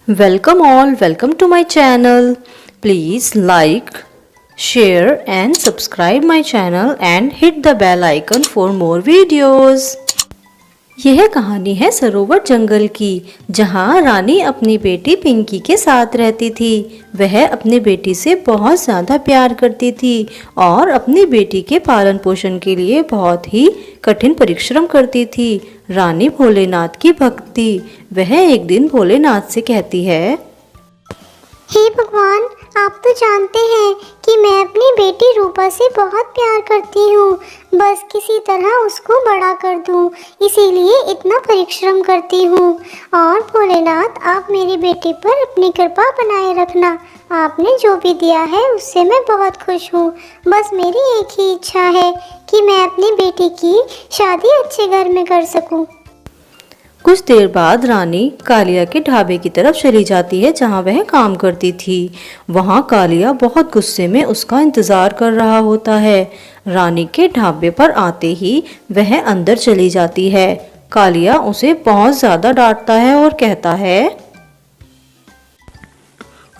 Welcome to my channel. Please like, share and subscribe my channel and hit the bell icon for more videos. यह कहानी है सरोवर जंगल की, जहाँ रानी अपनी बेटी पिंकी के साथ रहती थी। वह अपनी बेटी से बहुत ज़्यादा प्यार करती थी और अपनी बेटी के पालन पोषण के लिए बहुत ही कठिन परिश्रम करती थी। रानी भोलेनाथ की भक्त थी। वह एक दिन भोलेनाथ से कहती है, हे भगवान, आप तो जानते हैं कि मैं अपनी बेटी रूपा से बहुत प्यार करती हूँ। बस किसी तरह उसको बड़ा कर दूँ, इसीलिए इतना परिश्रम करती हूँ। और भोलेनाथ, आप मेरी बेटी पर अपनी कृपा बनाए रखना। आपने जो भी दिया है उससे मैं बहुत खुश हूँ। बस मेरी एक ही इच्छा है कि मैं अपनी बेटी की शादी अच्छे घर में कर सकूँ। कुछ देर बाद रानी कालिया के ढाबे की तरफ चली जाती है, जहाँ वह काम करती थी। वहाँ कालिया बहुत गुस्से में उसका इंतजार कर रहा होता है। रानी के ढाबे पर आते ही वह अंदर चली जाती है। कालिया उसे बहुत ज्यादा डांटता है और कहता है,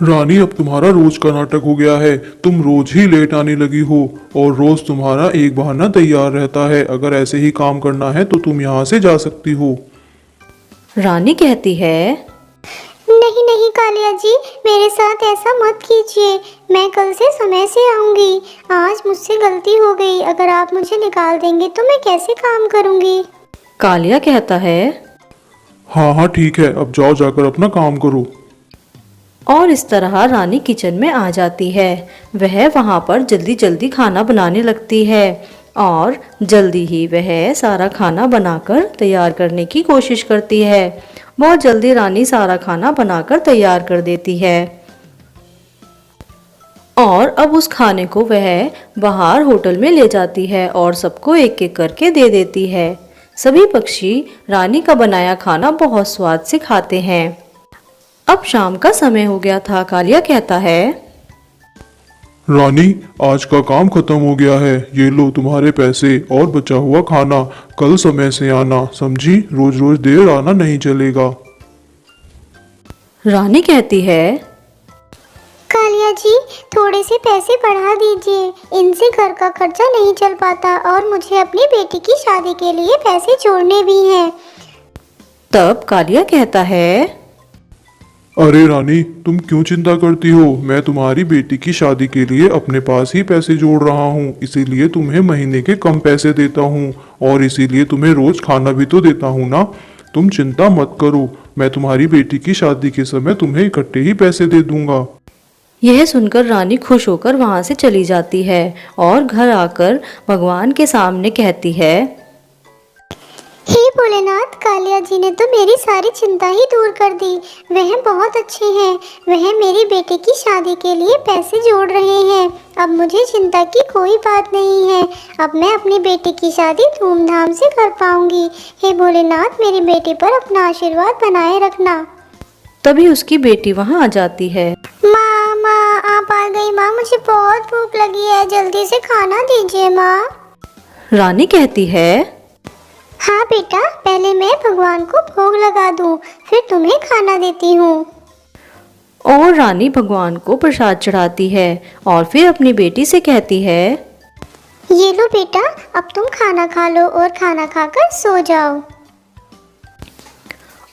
रानी, अब तुम्हारा रोज का नाटक हो गया है। तुम रोज ही लेट आने लगी हो और रोज तुम्हारा एक बहाना तैयार रहता है। अगर ऐसे ही काम करना है तो तुम यहाँ से जा सकती हो। रानी कहती है, नहीं नहीं कालिया जी, मेरे साथ ऐसा मत कीजिए। मैं कल से समय से आऊंगी। आज मुझसे गलती हो गई। अगर आप मुझे निकाल देंगे तो मैं कैसे काम करूंगी। कालिया कहता है। हाँ हाँ ठीक है, अब जाओ, जाकर अपना काम करो। और इस तरह रानी किचन में आ जाती है। वह वहाँ पर जल्दी जल्दी खाना बनाने लगती है और जल्दी ही वह सारा खाना बनाकर तैयार करने की कोशिश करती है। बहुत जल्दी रानी सारा खाना बनाकर तैयार कर देती है और अब उस खाने को वह बाहर होटल में ले जाती है और सबको एक एक करके दे देती है। सभी पक्षी रानी का बनाया खाना बहुत स्वाद से खाते हैं। अब शाम का समय हो गया था। कालिया कहता है, रानी, आज का काम खत्म हो गया है। ये लो तुम्हारे पैसे और बचा हुआ खाना। कल समय से आना, समझी? रोज रोज देर आना नहीं चलेगा। रानी कहती है, कालिया जी, थोड़े से पैसे बढ़ा दीजिए। इनसे घर का खर्चा नहीं चल पाता और मुझे अपनी बेटी की शादी के लिए पैसे जोड़ने भी हैं। तब कालिया कहता है, अरे रानी, तुम क्यों चिंता करती हो? मैं तुम्हारी बेटी की शादी के लिए अपने पास ही पैसे जोड़ रहा हूँ। इसीलिए तुम्हें महीने के कम पैसे देता हूँ और इसीलिए तुम्हें रोज खाना भी तो देता हूँ ना। तुम चिंता मत करो, मैं तुम्हारी बेटी की शादी के समय तुम्हें इकट्ठे ही पैसे दे दूंगा। यह सुनकर रानी खुश होकर वहां से चली जाती है और घर आकर भगवान के सामने कहती है, हे भोलेनाथ, कालिया जी ने तो मेरी सारी चिंता ही दूर कर दी। वह बहुत अच्छे हैं। वह मेरी बेटी की शादी के लिए पैसे जोड़ रहे हैं। अब मुझे चिंता की कोई बात नहीं है। अब मैं अपनी बेटी की शादी धूमधाम से कर पाऊंगी। हे भोलेनाथ, मेरी बेटी पर अपना आशीर्वाद बनाए रखना। तभी उसकी बेटी वहां आ जाती है। माँ माँ, आप आ गई। माँ, मुझे बहुत भूख लगी है, जल्दी से खाना दीजिए माँ। रानी कहती है, हाँ बेटा, पहले मैं भगवान को भोग लगा दूं, फिर तुम्हें खाना देती हूँ। और रानी भगवान को प्रसाद चढ़ाती है और फिर अपनी बेटी से कहती है, ये लो बेटा, अब तुम खाना खा लो और खाना खाकर सो जाओ।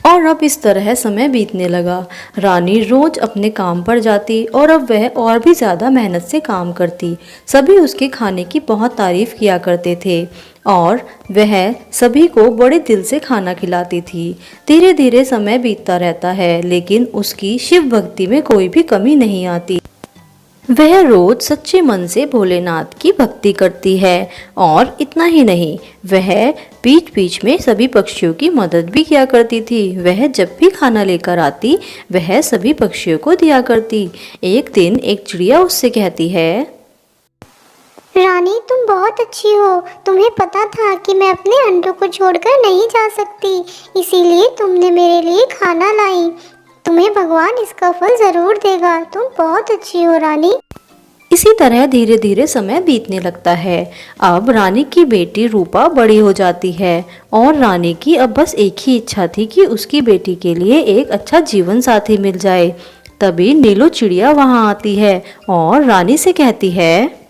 और अब इस तरह समय बीतने लगा। रानी रोज अपने काम पर जाती और अब वह और भी ज़्यादा मेहनत से काम करती। सभी उसके खाने की बहुत तारीफ किया करते थे और वह सभी को बड़े दिल से खाना खिलाती थी। धीरे धीरे समय बीतता रहता है, लेकिन उसकी शिव भक्ति में कोई भी कमी नहीं आती। वह रोज सच्चे मन से भोलेनाथ की भक्ति करती है और इतना ही नहीं, वह बीच बीच में सभी पक्षियों की मदद भी किया करती थी। वह जब भी खाना लेकर आती, वह सभी पक्षियों को दिया करती। एक दिन एक चिड़िया उससे कहती है, रानी, तुम बहुत अच्छी हो। तुम्हें पता था कि मैं अपने अंडों को छोड़कर नहीं जा सकती, इसीलिए तुमने मेरे लिए खाना लाई। तुम्हें भगवान इसका फल जरूर देगा। तुम बहुत अच्छी हो रानी। इसी तरह धीरे धीरे समय बीतने लगता है। अब रानी की बेटी रूपा बड़ी हो जाती है और रानी की अब बस एक ही इच्छा थी कि उसकी बेटी के लिए एक अच्छा जीवन साथी मिल जाए। तभी नीलो चिड़िया वहां आती है और रानी से कहती है,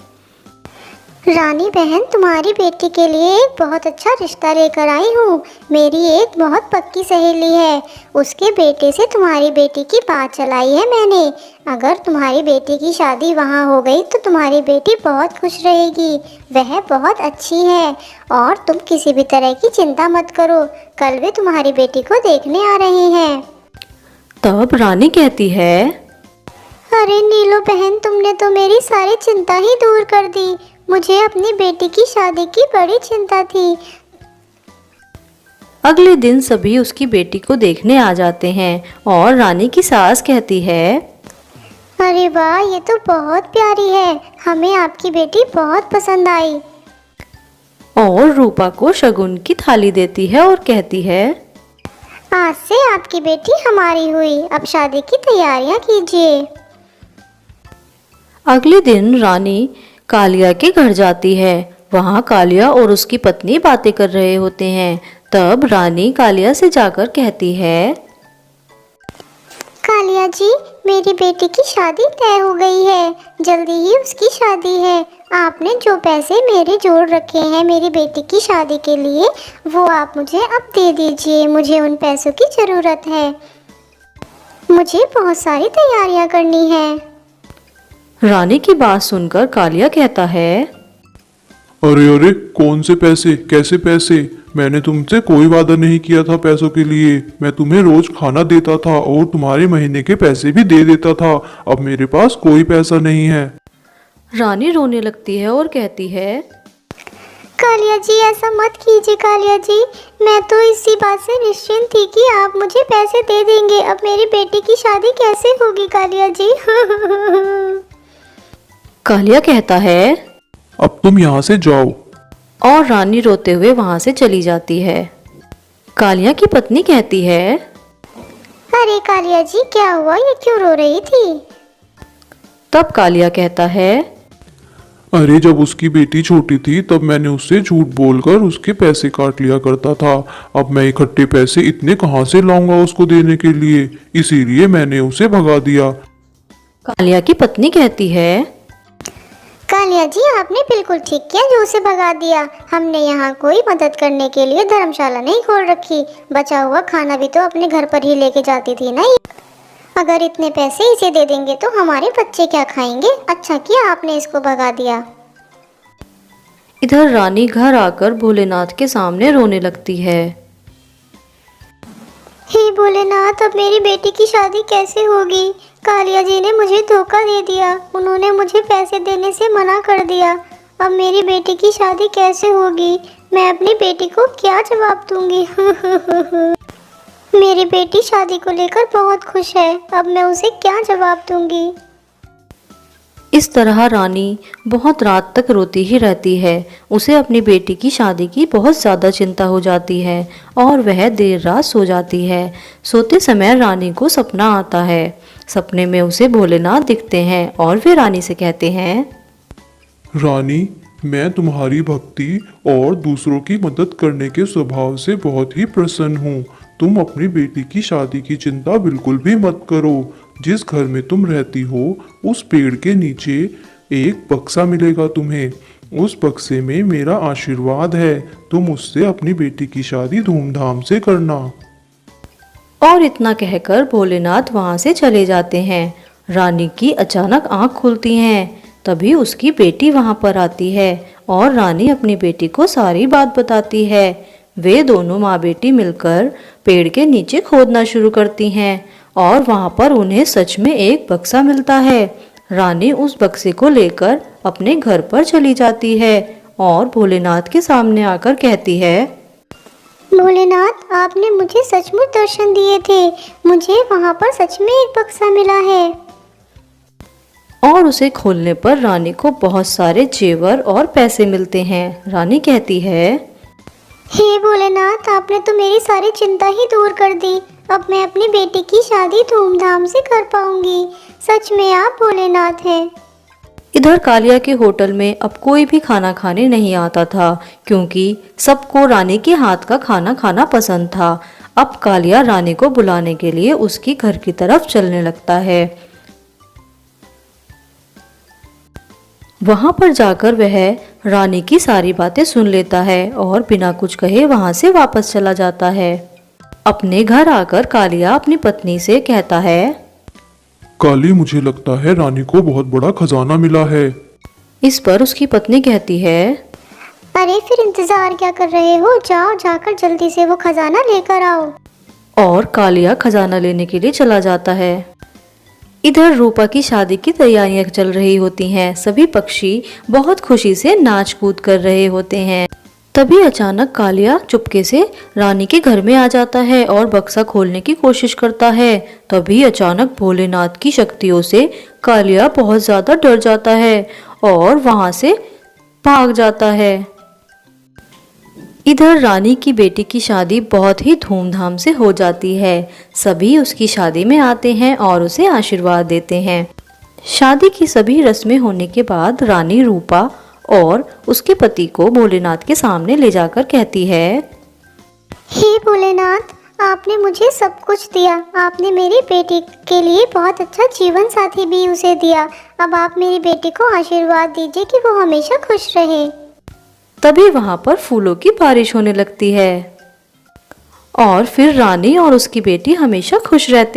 रानी बहन, तुम्हारी बेटी के लिए एक बहुत अच्छा रिश्ता लेकर आई हूँ। मेरी एक बहुत पक्की सहेली है, उसके बेटे से तुम्हारी बेटी की बात चलाई है मैंने। अगर तुम्हारी बेटी की शादी वहाँ हो गई तो तुम्हारी बेटी बहुत खुश रहेगी। वह बहुत अच्छी है और तुम किसी भी तरह की चिंता मत करो, कल वे तुम्हारी बेटी को देखने आ रहे हैं। तब रानी कहती है, अरे नीलो बहन, तुमने तो मेरी सारी चिंता ही दूर कर दी। मुझे अपनी बेटी की शादी की बड़ी चिंता थी। अगले दिन सभी उसकी बेटी को देखने आ जाते हैं और रानी की सास कहती है, अरे वाह, ये तो बहुत प्यारी है, हमें आपकी बेटी बहुत पसंद आई। और रूपा को शगुन की थाली देती है और कहती है, आज से आपकी बेटी हमारी हुई, अब शादी की तैयारियां कीजिए। अगले दिन रानी कालिया के घर जाती है। वहाँ कालिया और उसकी पत्नी बातें कर रहे होते हैं। तब रानी कालिया से जाकर कहती है, कालिया जी, मेरी बेटी की शादी तय हो गई है, जल्दी ही उसकी शादी है। आपने जो पैसे मेरे जोड़ रखे हैं मेरी बेटी की शादी के लिए, वो आप मुझे अब दे दीजिए। मुझे उन पैसों की ज़रूरत है, मुझे बहुत सारी तैयारियां करनी है। रानी की बात सुनकर कालिया कहता है, अरे अरे, कौन से पैसे, कैसे पैसे? मैंने तुमसे कोई वादा नहीं किया था पैसों के लिए। मैं तुम्हें रोज खाना देता था और तुम्हारे महीने के पैसे भी दे देता था। अब मेरे पास कोई पैसा नहीं है। रानी रोने लगती है और कहती है, कालिया जी, ऐसा मत कीजिए कालिया जी। मैं तो इसी बात से निश्चिंत थी कि आप मुझे पैसे दे देंगे। अब मेरी बेटी की शादी कैसे होगी कालिया जी? कालिया कहता है, अब तुम यहाँ से जाओ। और रानी रोते हुए वहां से चली जाती है। कालिया की पत्नी कहती है, अरे कालिया जी, क्या हुआ? ये क्यों रो रही थी? तब कालिया कहता है, अरे, जब उसकी बेटी छोटी थी तब मैंने उससे झूठ बोलकर उसके पैसे काट लिया करता था। अब मैं इकट्ठे पैसे इतने कहाँ से लाऊंगा उसको देने के लिए, इसीलिए मैंने उसे भगा दिया। कालिया की पत्नी कहती है, कालिया जी, आपने बिल्कुल ठीक किया जो उसे भगा दिया। हमने यहाँ कोई मदद करने के लिए धर्मशाला नहीं खोल रखी। बचा हुआ खाना भी तो अपने घर पर ही लेके जाती थी ना। अगर इतने पैसे इसे दे देंगे तो हमारे बच्चे क्या खाएंगे? अच्छा किया आपने इसको भगा दिया। इधर रानी घर आकर भोलेनाथ के सामने रोने लगती है। हे भोलेनाथ, अब मेरी बेटी की शादी कैसे होगी? कालिया जी ने मुझे धोखा दे दिया, उन्होंने मुझे पैसे देने से मना कर दिया। अब मेरी बेटी की शादी कैसे होगी? मैं अपनी बेटी को क्या जवाब दूंगी? मेरी बेटी शादी को लेकर बहुत खुश है, अब मैं उसे क्या जवाब दूंगी? इस तरह रानी बहुत रात तक रोती ही रहती है। उसे अपनी बेटी की शादी की बहुत ज़्यादा चिंता हो जाती है और वह देर रात सो जाती है। सोते समय रानी को सपना आता है। सपने में उसे भोलेनाथ दिखते हैं और वे रानी से कहते हैं, रानी, मैं तुम्हारी भक्ति और दूसरों की मदद करने के स्वभाव से बहुत ही प्रसन्न हूँ। तुम अपनी बेटी की शादी की चिंता बिल्कुल भी मत करो। जिस घर में तुम रहती हो उस पेड़ के नीचे एक बक्सा मिलेगा तुम्हें। उस बक्से में मेरा आशीर्वाद है। तुम उससे अपनी बेटी की शादी धूमधाम से करना। और इतना कहकर भोलेनाथ वहां से चले जाते हैं। रानी की अचानक आंख खुलती हैं। तभी उसकी बेटी वहां पर आती है और रानी अपनी बेटी को सारी बात बताती है। वे दोनों माँ बेटी मिलकर पेड़ के नीचे खोदना शुरू करती हैं और वहां पर उन्हें सच में एक बक्सा मिलता है। रानी उस बक्से को लेकर अपने घर पर चली जाती है और भोलेनाथ के सामने आकर कहती है, भोलेनाथ, आपने मुझे सचमुच दर्शन दिए थे। मुझे वहाँ पर सच में एक बक्सा मिला है। और उसे खोलने पर रानी को बहुत सारे जेवर और पैसे मिलते हैं। रानी कहती है, हे भोलेनाथ, आपने तो मेरी सारी चिंता ही दूर कर दी। अब मैं अपनी बेटी की शादी धूमधाम से कर पाऊंगी। सच में आप भोलेनाथ हैं। इधर कालिया के होटल में अब कोई भी खाना खाने नहीं आता था, क्योंकि सबको रानी के हाथ का खाना खाना पसंद था। अब कालिया रानी को बुलाने के लिए उसकी घर की तरफ चलने लगता है। वहां पर जाकर वह रानी की सारी बातें सुन लेता है और बिना कुछ कहे वहां से वापस चला जाता है। अपने घर आकर कालिया अपनी पत्नी से कहता है, काली, मुझे लगता है रानी को बहुत बड़ा खजाना मिला है। इस पर उसकी पत्नी कहती है, अरे फिर इंतजार क्या कर रहे हो, जाओ जाकर जल्दी से वो खजाना लेकर आओ। और कालिया खजाना लेने के लिए चला जाता है। इधर रूपा की शादी की तैयारियां चल रही होती हैं। सभी पक्षी बहुत खुशी से नाच कूद कर रहे होते हैं। तभी अचानक कालिया चुपके से रानी के घर में आ जाता है और बक्सा खोलने की कोशिश करता है। तभी अचानक भोलेनाथ की शक्तियों से कालिया बहुत ज्यादा डर जाता है और वहां से भाग जाता है। इधर रानी की बेटी की शादी बहुत ही धूमधाम से हो जाती है। सभी उसकी शादी में आते हैं और उसे आशीर्वाद देते हैं। शादी की सभी रस्में होने के बाद रानी रूपा और उसके पति को भोलेनाथ के सामने ले जाकर कहती है, हे भोलेनाथ, आपने मुझे सब कुछ दिया। आपने मेरी बेटी के लिए बहुत अच्छा जीवन साथी भी उसे दिया। अब आप मेरी बेटी को आशीर्वाद दीजिए कि वो हमेशा खुश रहे। तभी वहां पर फूलों की बारिश होने लगती है और फिर रानी और उसकी बेटी हमेशा खुश रहते